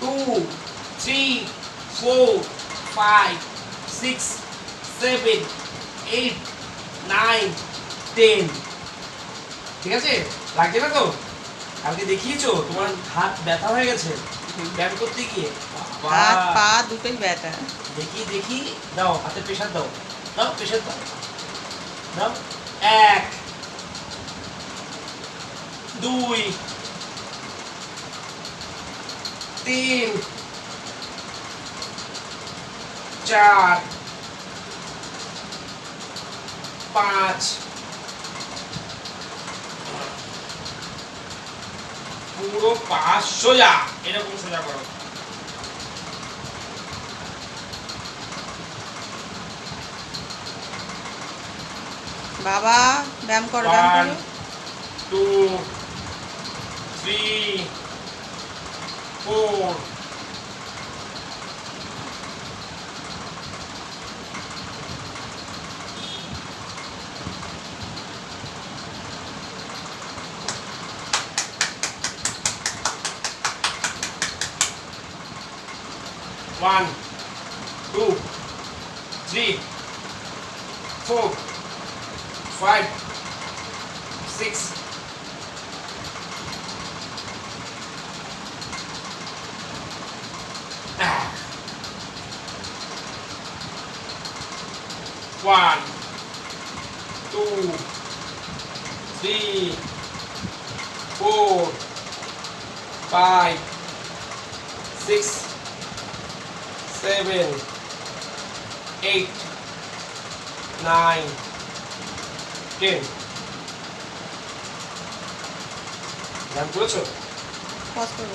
2 3 4 5 6 7 8 9 10 ঠিক আছে? লাগছে না তো? কালকে দেখিয়েছো তোমার হাত ব্যথা হয়ে গেছে ব্যায়াম করতে গিয়ে? হাত পা দুটোই ব্যথা। দেখি দেখি, দাও হাতে প্রেশার দাও, দাও প্রেশার দাও, দাও। 1 2 3 4 5 পুরো 5 সোজা, এরকম সোজা করো। বাবা ব্যায়াম করো, ব্যায়াম 1 করো। 2 3 4 1 2 3 4 5 6 1 2 3 4 5 6 7 8 9 10 ধ্যান করেছো? পজ করো।